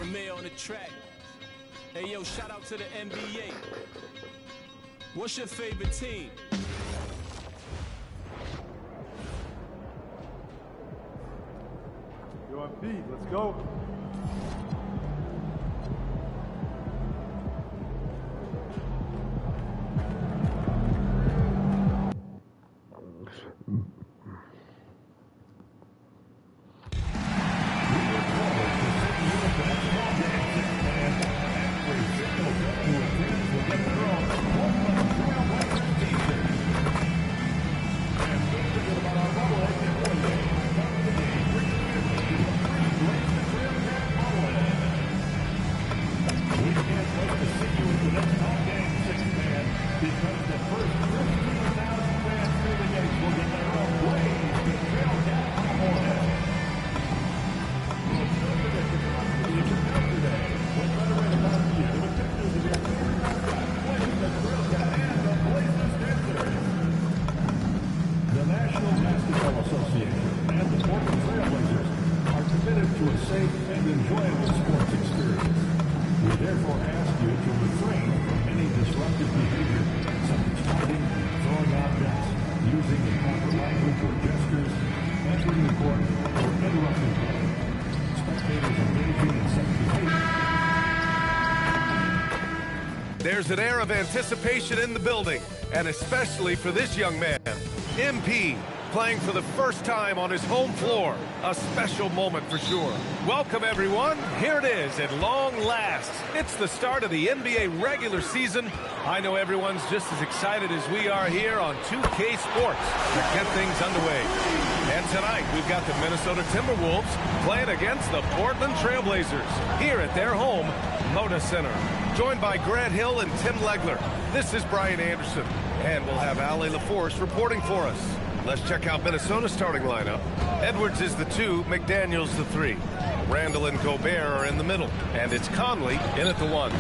Premier on the track. Hey, yo, shout out to the NBA. What's your favorite team? You're on beat. Let's go. There's an air of anticipation in the building, and especially for this young man, MP, playing for the first time on his home floor. A special moment for sure. Welcome, everyone. Here it is at long last. It's the start of the NBA regular season. I know everyone's just as excited as we are here on 2K Sports to get things underway. And tonight, we've got the Minnesota Timberwolves playing against the Portland Trail Blazers here at their home, Moda Center. Joined by Grant Hill and Tim Legler. This is Brian Anderson, and we'll have Ali LaForce reporting for us. Let's check out Minnesota's starting lineup. Edwards is the 2, McDaniels the 3. Randall and Gobert are in the middle, and it's Conley in at the 1.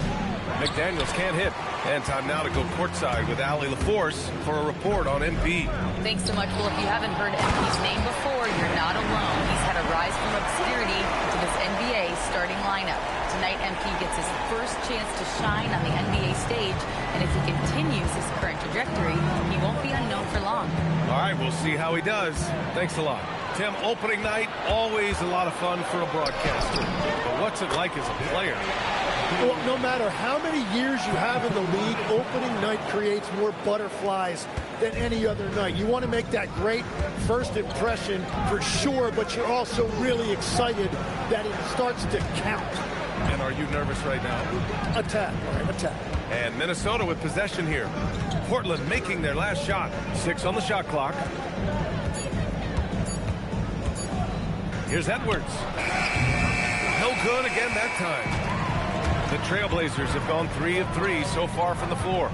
McDaniels can't hit, and time now to go courtside with Ali LaForce for a report on MP. Thanks so much. Well, if you haven't heard MP's name before, you're not alone. He's had a rise from obscurity to this NBA starting lineup. Tonight, MP gets his first chance to shine on the NBA stage, and if he continues his current trajectory, he won't be unknown for long. All right, we'll see how he does. Thanks a lot. Tim, opening night, always a lot of fun for a broadcaster. But what's it like as a player? Well, no matter how many years you have in the league, opening night creates more butterflies than any other night. You want to make that great first impression for sure, but you're also really excited that it starts to count. And are you nervous right now? A tad. And Minnesota with possession here. Portland making their last shot. 6 on the shot clock. Here's Edwards. No good again that time. The Trailblazers have gone 3 of 3 so far from the floor.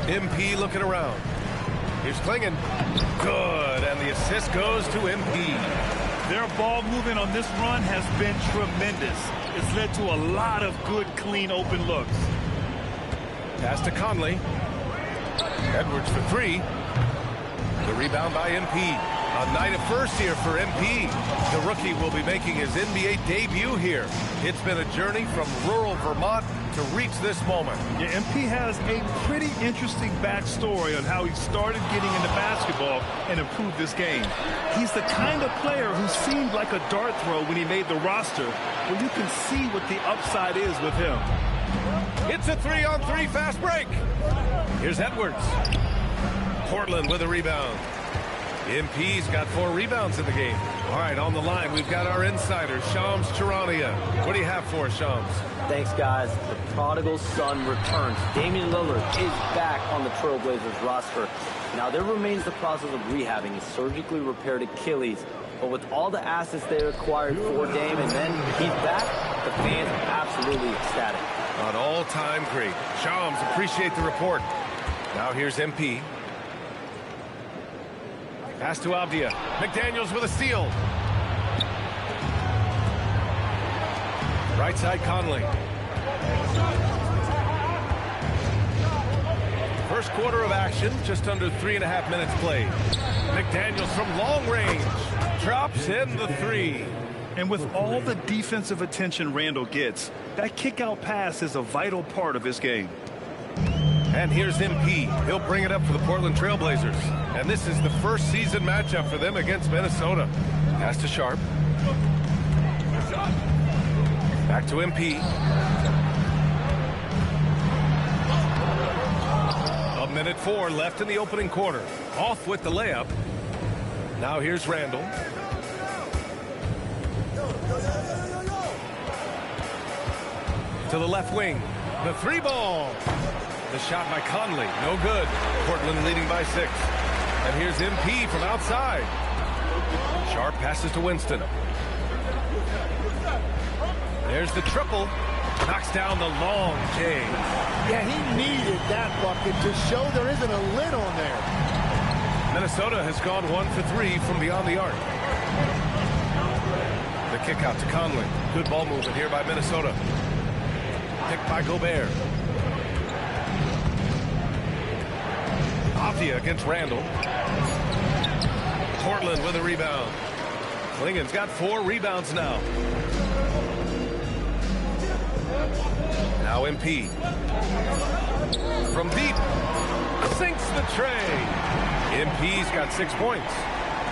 MP looking around. Here's Klingon. Good, and the assist goes to MP. Their ball movement on this run has been tremendous. It's led to a lot of good, clean, open looks. Pass to Conley. Edwards for 3. The rebound by MP. A night of first here for MP. The rookie will be making his NBA debut here. It's been a journey from rural Vermont to reach this moment. Yeah, MP has a pretty interesting backstory on how he started getting into basketball and improved this game. He's the kind of player who seemed like a dart throw when he made the roster, but you can see what the upside is with him. It's a 3-on-3 fast break. Here's Edwards. Portland with a rebound. MP's got 4 rebounds in the game. All right, on the line, we've got our insider, Shams Charania. What do you have for us, Shams? Thanks, guys. The prodigal son returns. Damian Lillard is back on the Trailblazers roster. Now, there remains the process of rehabbing his surgically repaired Achilles. But with all the assets they acquired for Dame, and then he's back, the fans are absolutely ecstatic. An all-time great. Shams, appreciate the report. Now here's MP. Pass to Avdia. McDaniels with a steal. Right side, Conley. first quarter of action, just under 3.5 minutes played. McDaniels from long range drops in the three. And with all the defensive attention Randall gets, that kick-out pass is a vital part of his game. And here's MP. He'll bring it up for the Portland Trailblazers. And this is the first season matchup for them against Minnesota. Pass to Sharp. Back to MP. A minute 4 left in the opening quarter. Off with the layup. Now here's Randall. To the left wing. The three ball. The shot by Conley. No good. Portland leading by 6. And here's MP from outside. Sharp passes to Winston. There's the triple. Knocks down the long J. Yeah, he needed that bucket to show there isn't a lid on there. Minnesota has gone 1 for 3 from beyond the arc. The kick out to Conley. Good ball movement here by Minnesota. Picked by Gobert. Avdia against Randall. Portland with a rebound. Klingen's got 4 rebounds now. Now MP. From deep. Sinks the tray. MP's got 6 points.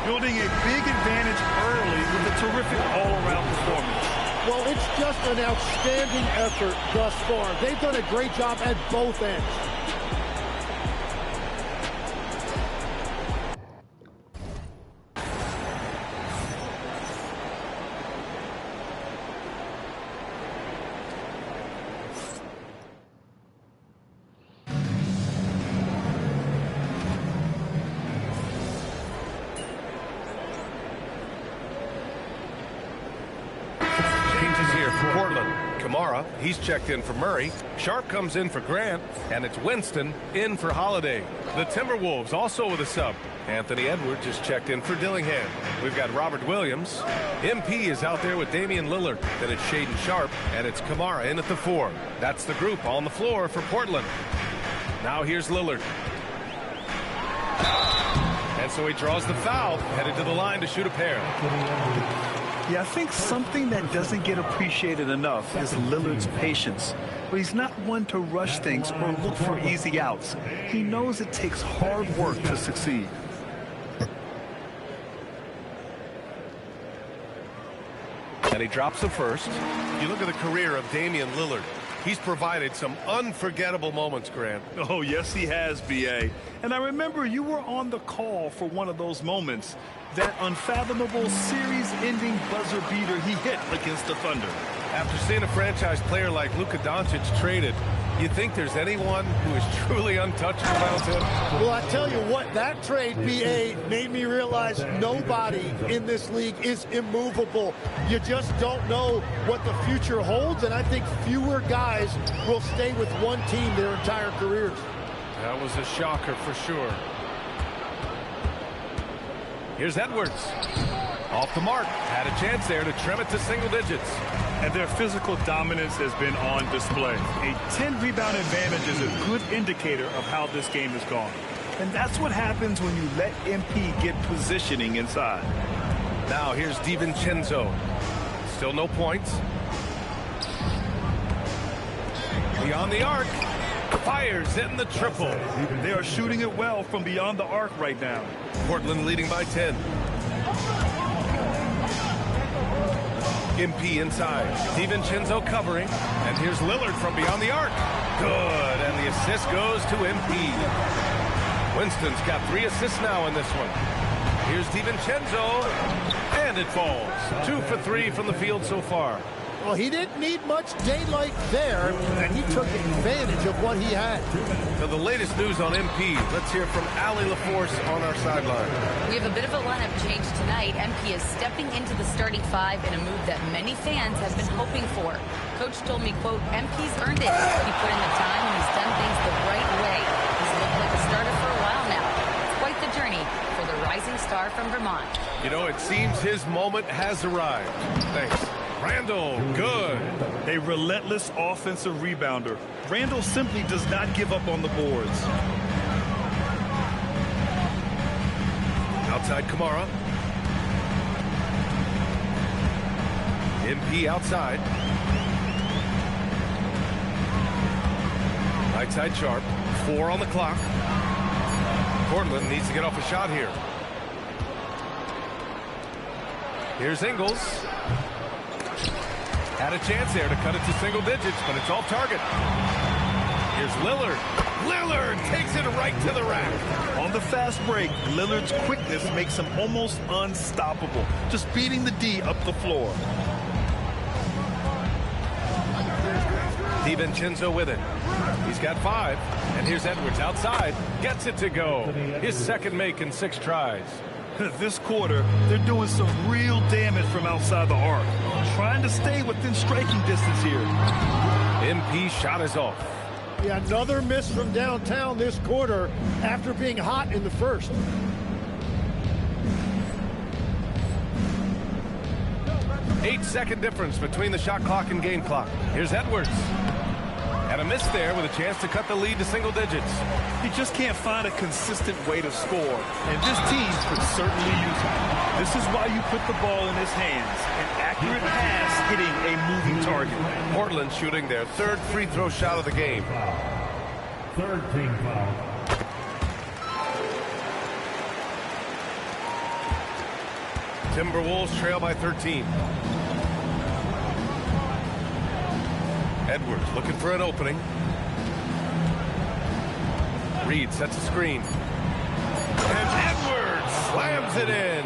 Building a big advantage early with a terrific all-around performance. Well, it's just an outstanding effort thus far. They've done a great job at both ends. He's checked in for Murray. Sharp comes in for Grant, and it's Winston in for Holiday. The Timberwolves also with a sub. Anthony Edwards is checked in for Dillingham. We've got Robert Williams. MP is out there with Damian Lillard. Then it's Shaedon Sharp, and it's Kamara in at the 4. That's the group on the floor for Portland. Now here's Lillard. And so he draws the foul, headed to the line to shoot a pair. Yeah, I think something that doesn't get appreciated enough is Lillard's patience. But he's not one to rush things or look for easy outs. He knows it takes hard work to succeed. And he drops the first. You look at the career of Damian Lillard. He's provided some unforgettable moments, Grant. Oh, yes, he has, B.A. And I remember you were on the call for one of those moments. That unfathomable series-ending buzzer beater he hit against the Thunder. After seeing a franchise player like Luka Doncic traded, you think there's anyone who is truly untouchable about him? Well, I tell you what, that trade, B.A., made me realize nobody in this league is immovable. You just don't know what the future holds, and I think fewer guys will stay with one team their entire careers. That was a shocker for sure. Here's Edwards. Off the mark. Had a chance there to trim it to single digits. And their physical dominance has been on display. A 10-rebound advantage is a good indicator of how this game has gone. And that's what happens when you let MP get positioning inside. Now here's DiVincenzo. Still no points. Beyond the arc. Fires in the triple. They are shooting it well from beyond the arc right now. Portland leading by 10. MP inside. DiVincenzo covering. And here's Lillard from beyond the arc. Good. And the assist goes to MP. Winston's got 3 assists now in this one. Here's DiVincenzo. And it falls. 2 for 3 from the field so far. Well, he didn't need much daylight there, and he took advantage of what he had. So the latest news on MP. Let's hear from Allie LaForce on our sideline. We have a bit of a lineup change tonight. MP is stepping into the starting 5 in a move that many fans have been hoping for. Coach told me, quote, MP's earned it. He put in the time and he's done things the right way. He's looked like a starter for a while now. It's quite the journey for the rising star from Vermont. You know, it seems his moment has arrived. Thanks. Randall, good. A relentless offensive rebounder. Randall simply does not give up on the boards. Outside Kamara. MP outside. Right side Sharp. 4 on the clock. Portland needs to get off a shot here. Here's Ingles. Had a chance there to cut it to single digits, but it's off target. Here's Lillard. Lillard takes it right to the rack. On the fast break, Lillard's quickness makes him almost unstoppable, just beating the D up the floor. DiVincenzo with it. He's got 5. And here's Edwards outside. Gets it to go. His second make in 6 tries. This quarter, they're doing some real damage from outside the arc. Trying to stay within striking distance here. MP shot is off. Yeah, another miss from downtown this quarter after being hot in the first. Eight-second difference between the shot clock and game clock. Here's Edwards. And a miss there with a chance to cut the lead to single digits. You just can't find a consistent way to score, and this team could certainly use it. This is why you put the ball in his hands. An accurate pass hitting a moving target. Portland shooting their 3rd free throw shot of the game. 3rd team foul. Timberwolves trail by 13. Edwards looking for an opening. Reed sets a screen. And Edwards slams it in.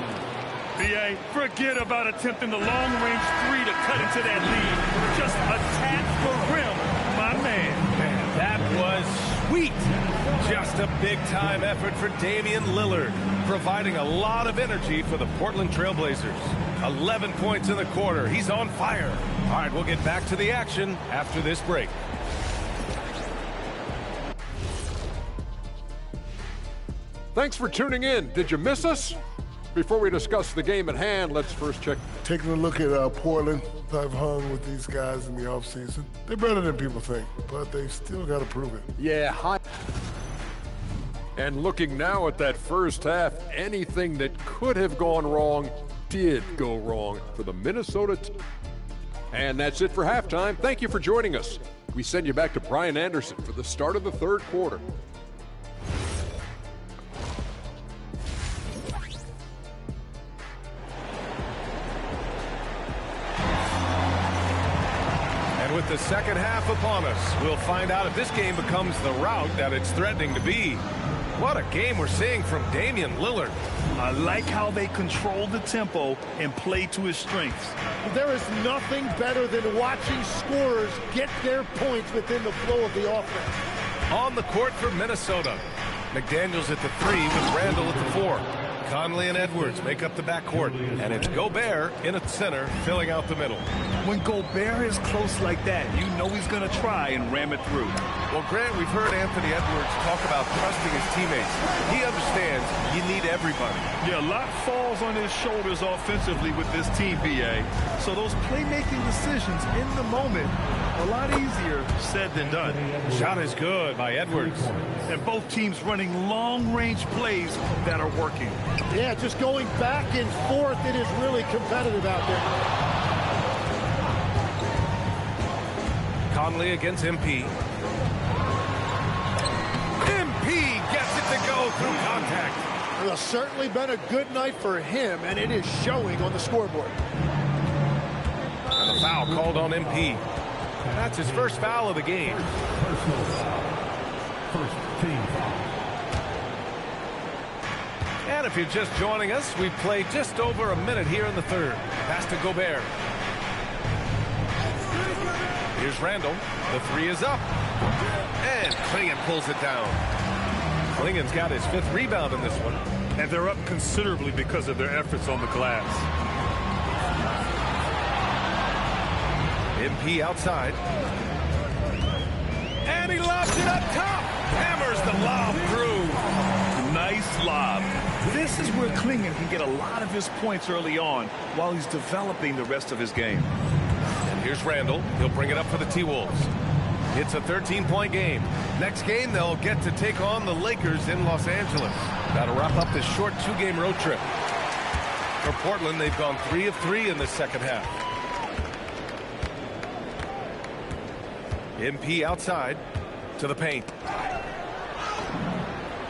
B.A., forget about attempting the long-range 3 to cut into that lead. Just attack the rim, my man. Man, that was sweet. Just a big-time effort for Damian Lillard, providing a lot of energy for the Portland Trailblazers. 11 points in the quarter. He's on fire. All right, we'll get back to the action after this break. Thanks for tuning in. Did you miss us? Before we discuss the game at hand, let's first check. Taking a look at Portland, I've hung with these guys in the offseason. They're better than people think, but they've still got to prove it. Yeah, hi. And looking now at that first half, anything that could have gone wrong did go wrong for the Minnesota team. And that's it for halftime. Thank you for joining us. We send you back to Brian Anderson for the start of the 3rd quarter. And with the second half upon us, we'll find out if this game becomes the rout that it's threatening to be. What a game we're seeing from Damian Lillard. I like how they control the tempo and play to his strengths. There is nothing better than watching scorers get their points within the flow of the offense. On the court for Minnesota. McDaniels at the 3 with Randall at the 4. Conley and Edwards make up the backcourt. And it's Gobert in at center, filling out the middle. When Gobert is close like that, you know he's going to try and ram it through. Well, Grant, we've heard Anthony Edwards talk about trusting his teammates. He understands you need everybody. Yeah, a lot falls on his shoulders offensively with this team, B.A. So those playmaking decisions in the moment, a lot easier said than done. Shot is good by Edwards. And both teams running long-range plays that are working. Yeah, just going back and forth, it is really competitive out there. Conley against MP. MP gets it to go through contact. Well, certainly been a good night for him, and it is showing on the scoreboard. And the foul called on MP. And that's his first foul of the game. Personal foul. 1st team foul. And if you're just joining us, we've played just over a minute here in the 3rd. Pass to Gobert. Here's Randall. The 3 is up. And Klingon pulls it down. Klingon's got his 5th rebound in this one. And they're up considerably because of their efforts on the glass. MP outside. And he lobs it up top. Hammers the lob through. Nice lob. This is where Klingon can get a lot of his points early on while he's developing the rest of his game. And here's Randall. He'll bring it up for the T-Wolves. It's a 13-point game. Next game, they'll get to take on the Lakers in Los Angeles. That'll wrap up this short 2-game road trip. For Portland, they've gone 3 of 3 in the second half. MP outside to the paint.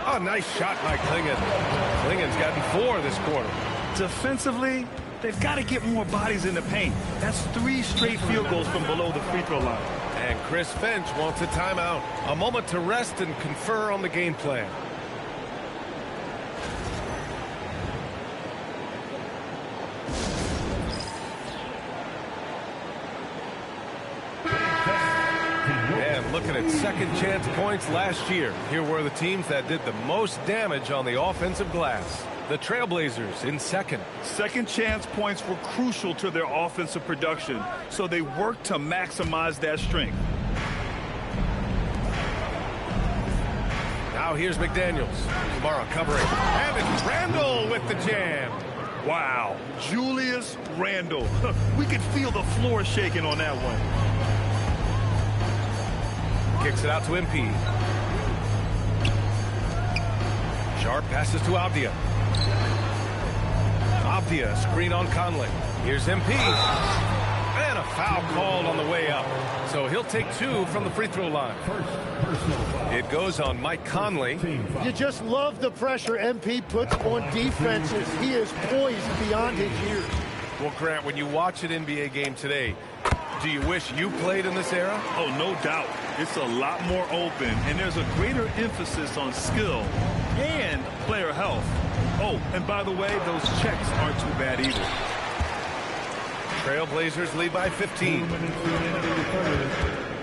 Oh, nice shot by Clingan. Clingan's gotten 4 this quarter. Defensively, they've got to get more bodies in the paint. That's 3 straight field goals from below the free throw line. And Chris Finch wants a timeout. A moment to rest and confer on the game plan. And looking at second chance points last year. Here were the teams that did the most damage on the offensive glass. The Trailblazers in second. Second chance points were crucial to their offensive production, so they worked to maximize that strength. Now here's McDaniels. Kamara covering. And it's Randle with the jam. Wow, Julius Randle. We could feel the floor shaking on that one. Kicks it out to MP. Sharp passes to Avdia. Avdia, screen on Conley. Here's MP. And a foul called on the way up. So he'll take 2 from the free throw line. It goes on Mike Conley. You just love the pressure MP puts on defenses. He is poised beyond his years. Well, Grant, when you watch an NBA game today, do you wish you played in this era? Oh, no doubt. It's a lot more open, and there's a greater emphasis on skill and player health. Oh, and by the way, those checks aren't too bad either. Trailblazers lead by 15.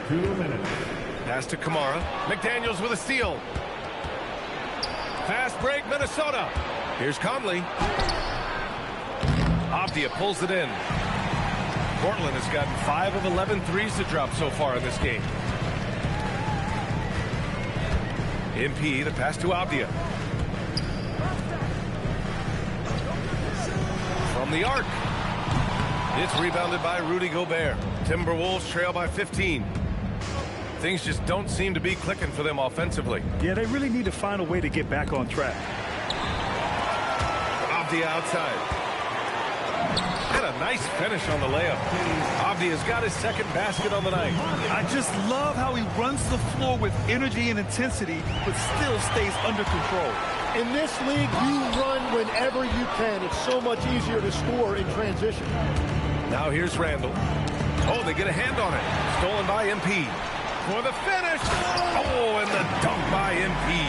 2 minutes. Pass to Kamara. McDaniels with a steal. Fast break, Minnesota. Here's Conley. Avdia pulls it in. Portland has gotten 5 of 11 threes to drop so far in this game. MP, the pass to Avdia. From the arc. It's rebounded by Rudy Gobert. Timberwolves trail by 15. Things just don't seem to be clicking for them offensively. Yeah, they really need to find a way to get back on track. Avdia outside. And a nice finish on the layup. Avdia's got his second basket on the night. I just love how he runs the floor with energy and intensity, but still stays under control. In this league, you run whenever you can. It's so much easier to score in transition. Now here's Randle. Oh, they get a hand on it. Stolen by MP. For the finish. Oh, and the dunk by MP.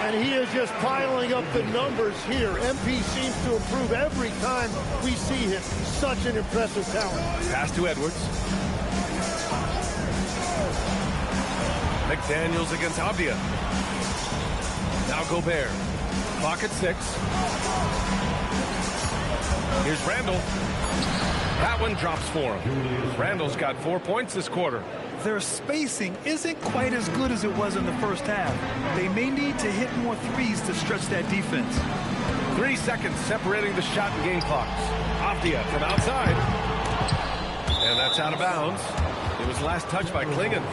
And he is just piling up the numbers here. MP seems to improve every time we see him. Such an impressive talent. Pass to Edwards. McDaniels against Avdia. Now Gobert. Clock at 6. Here's Randle. That one drops for him. Randle's got 4 points this quarter. Their spacing isn't quite as good as it was in the first half. They may need to hit more threes to stretch that defense. 3 seconds separating the shot and game clocks. Avdia from outside. And that's out of bounds. It was last touched by Clingan.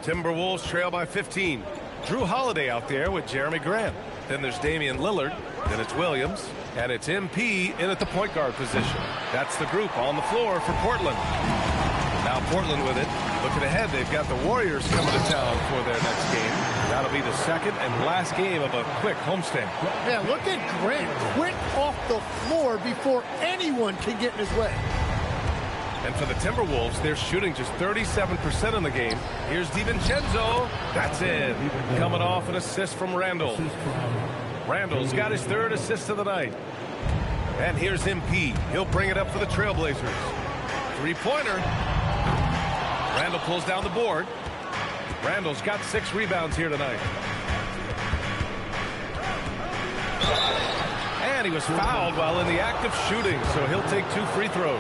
Timberwolves trail by 15. Drew Holiday out there with Jeremy Grant. Then there's Damian Lillard. Then it's Williams. And it's MP in at the point guard position. That's the group on the floor for Portland. Now Portland with it. Looking ahead, they've got the Warriors coming to town for their next game. That'll be the second and last game of a quick homestand. Yeah, look at Grant. Quick off the floor before anyone can get in his way. And for the Timberwolves, they're shooting just 37% in the game. Here's DiVincenzo. That's in. Coming off an assist from Randle. Randle's got his 3rd assist of the night. And here's MP. He'll bring it up for the Trailblazers. 3-pointer. Randle pulls down the board. Randle's got 6 rebounds here tonight. And he was fouled while in the act of shooting, so he'll take 2 free throws.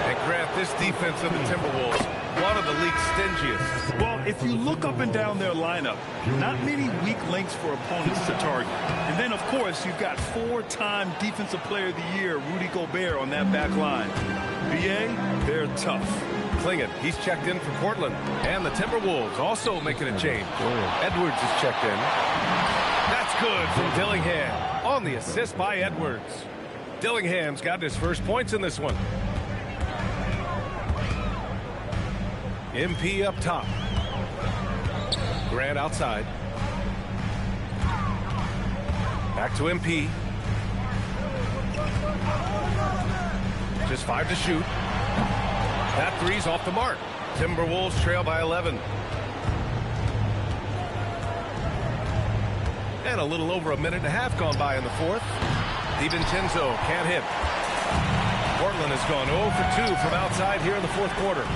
And Grant, this defense of the Timberwolves, one of the league's stingiest. Well, If you look up and down their lineup, not many weak links for opponents to target. And then, of course, you've got 4-time Defensive Player of the Year, Rudy Gobert, on that back line. VA, they're tough. Clingan, he's checked in for Portland. And the Timberwolves also making a change. Edwards is checked in. That's good from Dillingham on the assist by Edwards. Dillingham's got his first points in this one. MP up top. Grant outside. Back to MP. Just 5 to shoot. That three's off the mark. Timberwolves trail by 11. And a little over a minute and a half gone by in the fourth. DiVincenzo can't hit. Portland has gone 0 for 2 from outside here in the fourth quarter.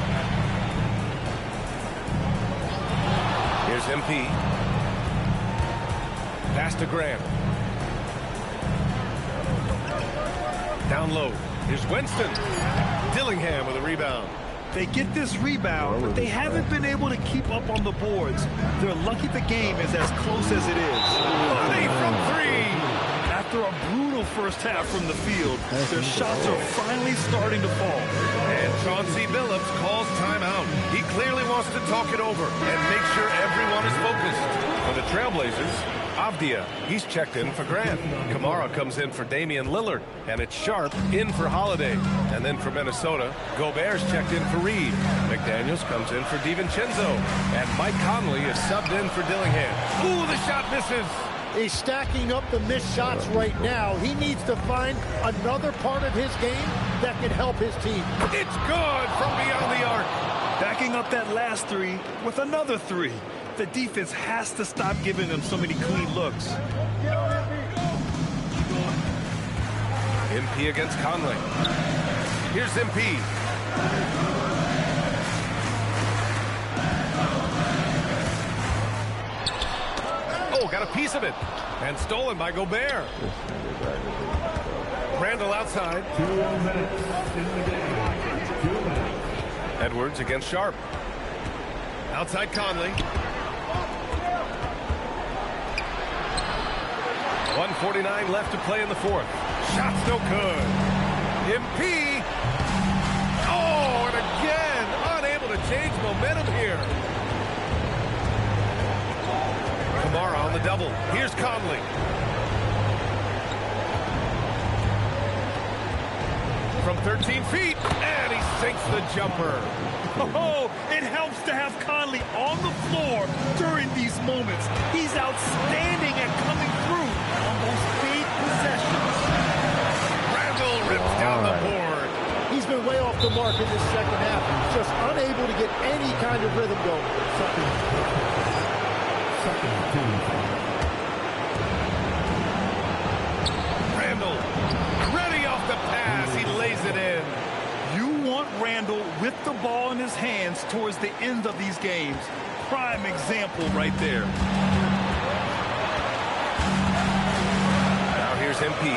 Here's MP. Pass to Grant. Down low. Here's Winston. Dillingham with a rebound. They get this rebound, but they haven't been able to keep up on the boards. They're lucky the game is as close as it is. Money from 3. After a brutal first half from the field, their shots are finally starting to fall. And Chauncey Billups calls timeout. He clearly wants to talk it over and make sure everyone is focused. For the Trailblazers, Avdia, he's checked in for Grant. Kamara comes in for Damian Lillard. And it's Sharp in for Holiday. And then for Minnesota, Gobert's checked in for Reed. McDaniels comes in for DiVincenzo. And Mike Conley is subbed in for Dillingham. Ooh, the shot misses. He's stacking up the missed shots right now. He needs to find another part of his game that can help his team. It's good from beyond the arc. Backing up that last three with another three. The defense has to stop giving them so many clean looks. MP against Conley. Here's MP. Oh, got a piece of it. And stolen by Gobert. Randall outside. 2 minutes in the game. 2 minutes. Edwards against Sharp. Outside Conley. 1:49 left to play in the fourth. Shot's no good. MP. Oh, and again, unable to change momentum here. Kamara on the double. Here's Conley. From 13 feet, and he sinks the jumper. Oh, it helps to have Conley on the floor during these moments. He's outstanding at coming through on those big possessions. Randall rips down the board. He's been way off the mark in this second half. Just unable to get any kind of rhythm going. Second team. Randall, ready off the pass. He lays it in. You want Randall with the ball in his hands towards the end of these games. Prime example right there. Now here's MP.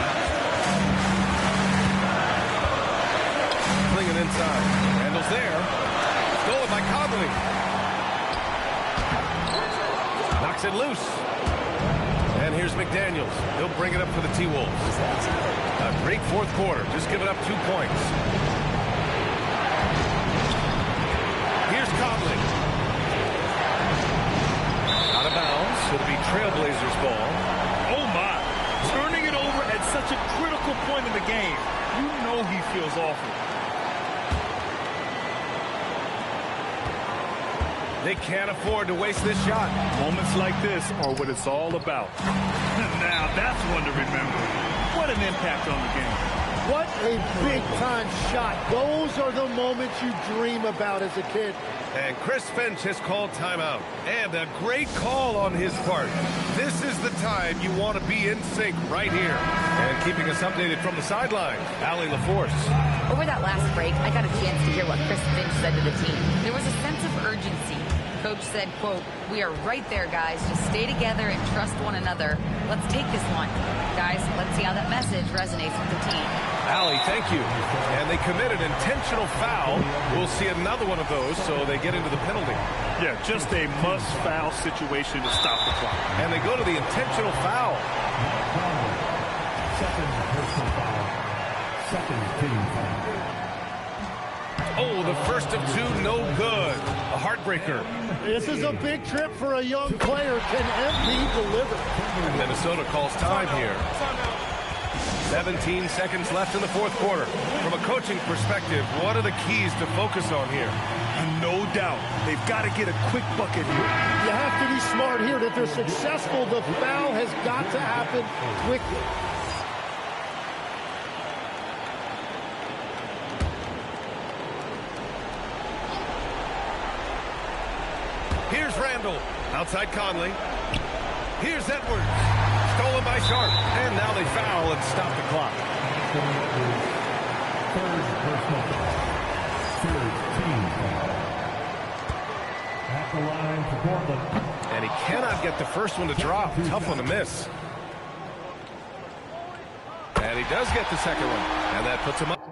Clingan inside. Randall's there. Stolen by Conley. Knocks it loose. And here's McDaniels. He'll bring it up for the T-Wolves. A great fourth quarter. Just giving up 2 points. Here's Conley. Out of bounds. It'll be Trailblazers ball. Oh, my. Turning it over at such a critical point in the game. You know he feels awful. They can't afford to waste this shot. Moments like this are what it's all about. Now, that's one to remember. What an impact on the game. What a big-time shot. Those are the moments you dream about as a kid. And Chris Finch has called timeout. And a great call on his part. This is the time you want to be in sync right here. And keeping us updated from the sideline, Allie LaForce. Over that last break, I got a chance to hear what Chris Finch said to the team. There was a sense of urgency. Coach said, quote, "We are right there, guys. Just stay together and trust one another. Let's take this one. Guys, let's see how that message resonates with the team." Allie, thank you. And they committed intentional foul. We'll see another one of those, so they get into the penalty. Yeah, just a must-foul situation to stop the clock. And they go to the intentional foul. Second personal foul. Second team foul. Oh, the first of two, no good. A heartbreaker. This is a big trip for a young player. Can MP deliver? And Minnesota calls time here. 17 seconds left in the fourth quarter. From a coaching perspective, what are the keys to focus on here? No doubt. They've got to get a quick bucket here. You have to be smart here. If they're successful, the foul has got to happen quickly. Here's Randall. Outside Conley. Here's Edwards. Stolen by Sharp. And now they foul and stop the clock. Third personal foul. Third team foul. At the line for Portland. And he cannot get the first one to drop. Tough one to miss. And he does get the second one. And that puts him up.